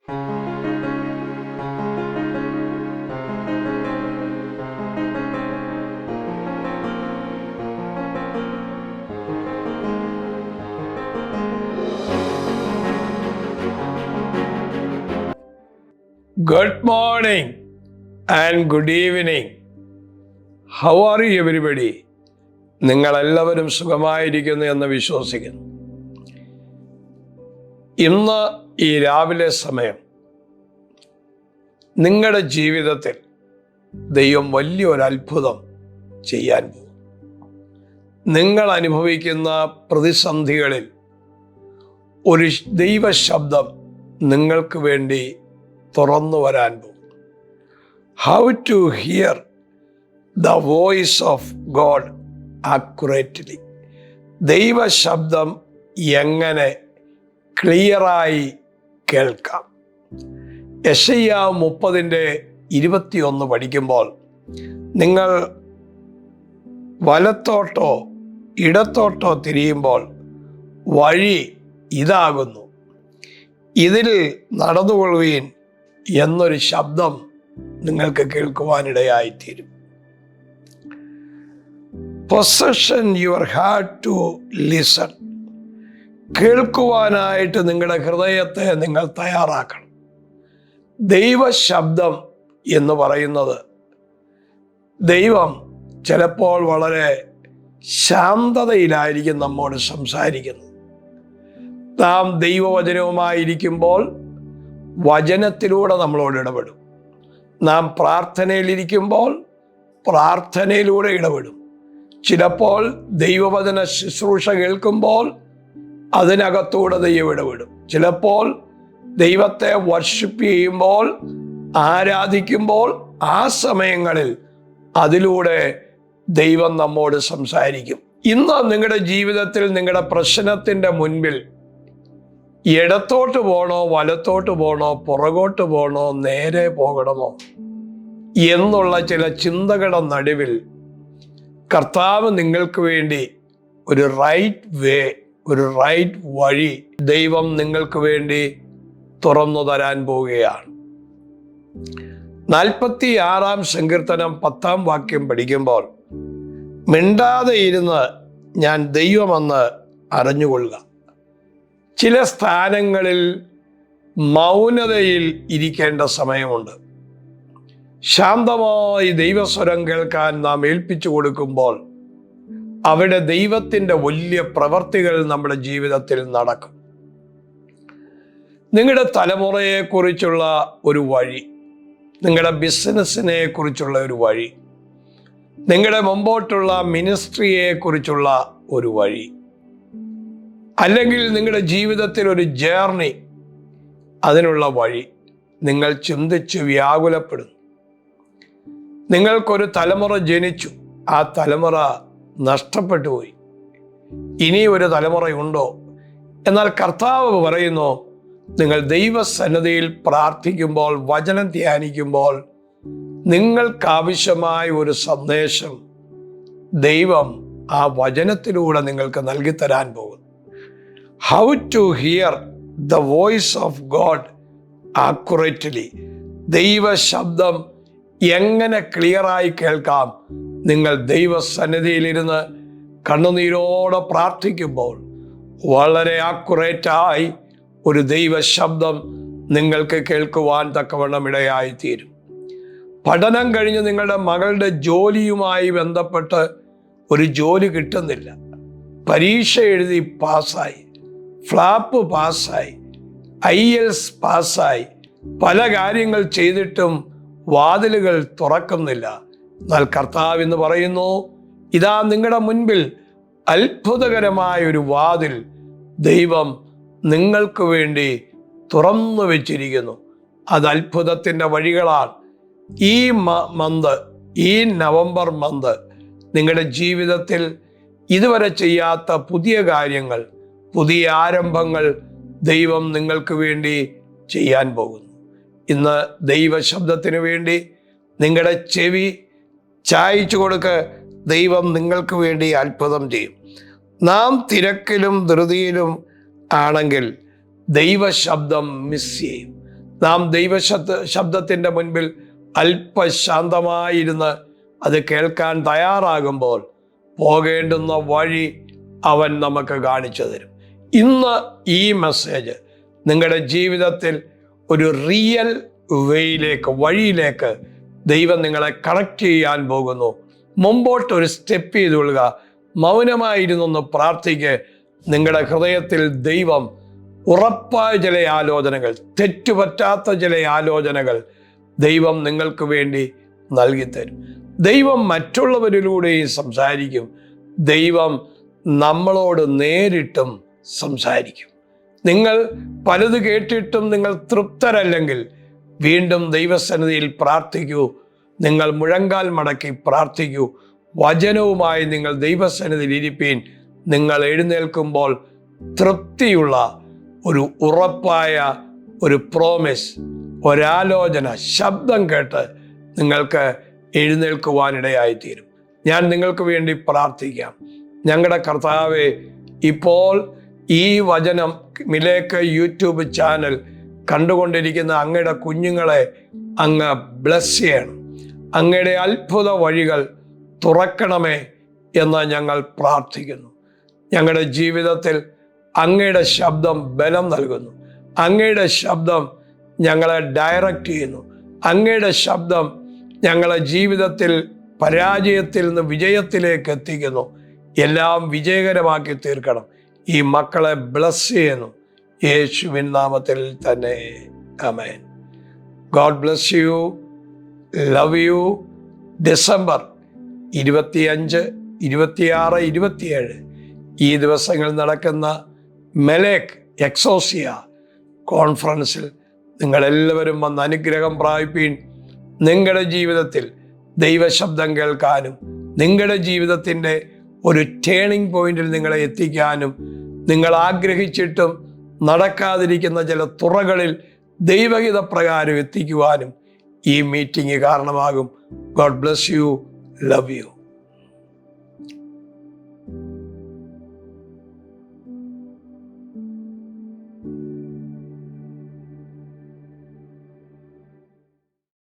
Good morning and good evening. How are you everybody? നിങ്ങളെല്ലാവരും സുഖമായിരിക്കുന്നു എന്ന് വിശ്വസിക്കുന്നു. ഇന്ന് ഈ രാവിലെ സമയം നിങ്ങളുടെ ജീവിതത്തിൽ ദൈവം വലിയൊരു അത്ഭുതം ചെയ്യാൻ പോകും. നിങ്ങൾ അനുഭവിക്കുന്ന പ്രതിസന്ധികളിൽ ഒരു ദൈവശബ്ദം നിങ്ങൾക്ക് വേണ്ടി തുറന്നു വരാൻ പോകും. How to hear the voice of God accurately. ദൈവശബ്ദം എങ്ങനെ ക്ലിയറായി കേൾക്കാം. യെശയ്യാ 30:21 പഠിക്കുമ്പോൾ നിങ്ങൾ വലത്തോട്ടോ ഇടത്തോട്ടോ തിരിയുമ്പോൾ വഴി ഇതാകുന്നു, ഇതിൽ നടന്നുകൊള്ളുവീൻ എന്നൊരു ശബ്ദം നിങ്ങൾക്ക് കേൾക്കുവാനിടയായിത്തീരും. Position your heart to listen. കേൾക്കുവാനായിട്ട് നിങ്ങളുടെ ഹൃദയത്തെ നിങ്ങൾ തയ്യാറാക്കണം. ദൈവശബ്ദം എന്ന് പറയുന്നത് ദൈവം ചിലപ്പോൾ വളരെ ശാന്തതയിലായിരിക്കും നമ്മോട് സംസാരിക്കുന്നത്. നാം ദൈവവചനവുമായിരിക്കുമ്പോൾ വചനത്തിലൂടെ നമ്മളോട് ഇടപെടും. നാം പ്രാർത്ഥനയിലിരിക്കുമ്പോൾ പ്രാർത്ഥനയിലൂടെ ഇടപെടും. ചിലപ്പോൾ ദൈവവചന ശുശ്രൂഷ കേൾക്കുമ്പോൾ അതിനകത്തൂടെ ദൈവം ഇടപെടും. ചിലപ്പോൾ ദൈവത്തെ വർഷിപ്പ് ചെയ്യുമ്പോൾ, ആരാധിക്കുമ്പോൾ, ആ സമയങ്ങളിൽ അതിലൂടെ ദൈവം നമ്മോട് സംസാരിക്കും. ഇന്ന് നിങ്ങളുടെ ജീവിതത്തിൽ നിങ്ങളുടെ പ്രശ്നത്തിൻ്റെ മുൻപിൽ ഇടത്തോട്ട് പോകണോ, വലത്തോട്ട് പോകണോ, പുറകോട്ട് പോകണോ, നേരെ പോകണമോ എന്നുള്ള ചില ചിന്തകളുടെ നടുവിൽ കർത്താവ് നിങ്ങൾക്ക് വേണ്ടി ഒരു റൈറ്റ് വേ, ഒരു റൈറ്റ് വഴി ദൈവം നിങ്ങൾക്ക് വേണ്ടി തുറന്നു തരാൻ പോവുകയാണ്. 46-ാം സങ്കീർത്തനം 10-ാം വാക്യം പഠിക്കുമ്പോൾ, മിണ്ടാതെ ഇരുന്ന് ഞാൻ ദൈവമെന്ന് അറിഞ്ഞുകൊള്ളുക. ചില സ്ഥാനങ്ങളിൽ മൗനതയിൽ ഇരിക്കേണ്ട സമയമുണ്ട്. ശാന്തമായി ദൈവസ്വരം കേൾക്കാൻ നാം ഏൽപ്പിച്ചു കൊടുക്കുമ്പോൾ അവിടെ ദൈവത്തിൻ്റെ വലിയ പ്രവർത്തികൾ നമ്മുടെ ജീവിതത്തിൽ നടക്കും. നിങ്ങളുടെ തലമുറയെക്കുറിച്ചുള്ള ഒരു വഴി, നിങ്ങളുടെ ബിസിനസ്സിനെ കുറിച്ചുള്ള ഒരു വഴി, നിങ്ങളുടെ മുമ്പോട്ടുള്ള മിനിസ്ട്രിയെ കുറിച്ചുള്ള ഒരു വഴി, അല്ലെങ്കിൽ നിങ്ങളുടെ ജീവിതത്തിൽ ഒരു ജേർണി, അതിനുള്ള വഴി നിങ്ങൾ ചിന്തിച്ച് വ്യാകുലപ്പെടുന്നു. നിങ്ങൾക്കൊരു തലമുറ ജനിച്ചു, ആ തലമുറ നഷ്ടപ്പെട്ടു പോയി, ഇനി ഒരു തലമുറയുണ്ടോ? എന്നാൽ കർത്താവ് പറയുന്നു, നിങ്ങൾ ദൈവസന്നിധിയിൽ പ്രാർത്ഥിക്കുമ്പോൾ, വചനം ധ്യാനിക്കുമ്പോൾ നിങ്ങൾക്കാവശ്യമായ ഒരു സന്ദേശം ദൈവം ആ വചനത്തിലൂടെ നിങ്ങൾക്ക് നൽകിത്തരാൻ പോകുന്നു. How to hear the voice of God accurately. ദൈവശബ്ദം എങ്ങനെ ക്ലിയറായി കേൾക്കാം. നിങ്ങൾ ദൈവസന്നിധിയിലിരുന്ന് കണ്ണുനീരോടെ പ്രാർത്ഥിക്കുമ്പോൾ വളരെ ആക്യുറേറ്റായി ഒരു ദൈവശബ്ദം നിങ്ങൾക്ക് കേൾക്കുവാൻ തക്കവണ്ണം ഇടയായിത്തീരും. പഠനം കഴിഞ്ഞ് നിങ്ങളുടെ മകളുടെ ജോലിയുമായി ബന്ധപ്പെട്ട് ഒരു ജോലി കിട്ടുന്നില്ല, പരീക്ഷ എഴുതി പാസ്സായി, ഫ്ലാപ്പ് പാസ്സായി, IELTS പാസ്സായി, പല കാര്യങ്ങൾ ചെയ്തിട്ടും വാതിലുകൾ തുറക്കുന്നില്ല. എന്നാൽ കർത്താവ് എന്ന് പറയുന്നു, ഇതാ നിങ്ങളുടെ മുൻപിൽ അത്ഭുതകരമായ ഒരു വാതിൽ ദൈവം നിങ്ങൾക്ക് വേണ്ടി തുറന്നു വെച്ചിരിക്കുന്നു. അത് അത്ഭുതത്തിൻ്റെ വഴികളാണ്. ഈ മന്ത്, ഈ നവംബർ മന്ത് നിങ്ങളുടെ ജീവിതത്തിൽ ഇതുവരെ ചെയ്യാത്ത പുതിയ കാര്യങ്ങൾ, പുതിയ ആരംഭങ്ങൾ ദൈവം നിങ്ങൾക്ക് വേണ്ടി ചെയ്യാൻ പോകുന്നു. ഇന്ന് ദൈവശബ്ദത്തിന് വേണ്ടി നിങ്ങളുടെ ചെവി ചായച്ചു കൊടുക്ക്. ദൈവം നിങ്ങൾക്ക് വേണ്ടി അത്ഭുതം ചെയ്യും. നാം തിരക്കിലും ധൃതിയിലും ആണെങ്കിൽ ദൈവശബ്ദം മിസ് ചെയ്യും. നാം ശബ്ദത്തിൻ്റെ മുൻപിൽ അല്പശാന്തമായിരുന്ന് അത് കേൾക്കാൻ തയ്യാറാകുമ്പോൾ പോകേണ്ടുന്ന വഴി അവൻ നമുക്ക് കാണിച്ചു തരും. ഇന്ന് ഈ മെസ്സേജ് നിങ്ങളുടെ ജീവിതത്തിൽ ഒരു റിയൽ വഴിയിലേക്ക് ദൈവം നിങ്ങളെ കണക്ട് ചെയ്യാൻ പോകുന്നു. മുമ്പോട്ടൊരു സ്റ്റെപ്പ് ചെയ്തുകൊള്ളുക. മൗനമായിരുന്നൊന്ന് പ്രാർത്ഥിക്ക്. നിങ്ങളുടെ ഹൃദയത്തിൽ ദൈവം ഉറപ്പായ ചില ആലോചനകൾ, തെറ്റുപറ്റാത്ത ചില ആലോചനകൾ ദൈവം നിങ്ങൾക്ക് വേണ്ടി നൽകിത്തരും. ദൈവം മറ്റുള്ളവരിലൂടെയും സംസാരിക്കും. ദൈവം നമ്മളോട് നേരിട്ടും സംസാരിക്കും. നിങ്ങൾ പലത് കേട്ടിട്ടും നിങ്ങൾ തൃപ്തരല്ലെങ്കിൽ വീണ്ടും ദൈവസന്നിധിയിൽ പ്രാർത്ഥിക്കൂ. നിങ്ങൾ മുഴങ്കാൽ മടക്കി പ്രാർത്ഥിക്കൂ. വചനവുമായി നിങ്ങൾ ദൈവസന്നിധിയിൽ ഇരിപ്പീൻ. നിങ്ങൾ എഴുന്നേൽക്കുമ്പോൾ തൃപ്തിയുള്ള ഒരു ഉറപ്പായ ഒരു പ്രോമിസ്, ഒരാലോചന, ശബ്ദം കേട്ട് നിങ്ങൾക്ക് എഴുന്നേൽക്കുവാനിടയായിത്തീരും. ഞാൻ നിങ്ങൾക്ക് വേണ്ടി പ്രാർത്ഥിക്കാം. ഞങ്ങളുടെ കർത്താവേ, ഇപ്പോൾ ഈ വചനം മിലേക്ക് യൂട്യൂബ് ചാനൽ കണ്ടുകൊണ്ടിരിക്കുന്ന അങ്ങയുടെ കുഞ്ഞുങ്ങളെ അങ്ങ് ബ്ലസ് ചെയ്യണം. അങ്ങയുടെ അത്ഭുത വഴികൾ തുറക്കണമേ എന്ന് ഞങ്ങൾ പ്രാർത്ഥിക്കുന്നു. ഞങ്ങളുടെ ജീവിതത്തിൽ അങ്ങയുടെ ശബ്ദം ബലം നൽകുന്നു. അങ്ങയുടെ ശബ്ദം ഞങ്ങളെ ഡയറക്റ്റ് ചെയ്യുന്നു. അങ്ങയുടെ ശബ്ദം ഞങ്ങളെ ജീവിതത്തിൽ പരാജയത്തിൽ നിന്ന് വിജയത്തിലേക്ക് എത്തിക്കുന്നു. എല്ലാം വിജയകരമാക്കി തീർക്കണം. ഈ മക്കളെ ബ്ലസ് ചെയ്യുന്നു യേശുവിൻ നാമത്തിൽ തന്നെ. ആമേൻ. God bless you. Love you. December 25, 26, 27 ഈ ദിവസങ്ങളിൽ നടക്കുന്ന മെലേക്ക് എക്സോസിയ കോൺഫറൻസിൽ നിങ്ങളെല്ലാവരും വന്ന് അനുഗ്രഹം പ്രാപിപ്പീൻ. നിങ്ങളുടെ ജീവിതത്തിൽ ദൈവശബ്ദം കേൾക്കാനും നിങ്ങളുടെ ജീവിതത്തിൻ്റെ ഒരു ടേണിംഗ് പോയിന്റിൽ നിങ്ങളെ എത്തിക്കാനും നിങ്ങൾ ആഗ്രഹിച്ചിട്ടും നടക്കാതിരിക്കുന്ന ചില തുറകളിൽ ദൈവഹിതപ്രകാരം എത്തിക്കുവാനും ഈ മീറ്റിംഗ് കാരണമാകും. God bless you. Love U.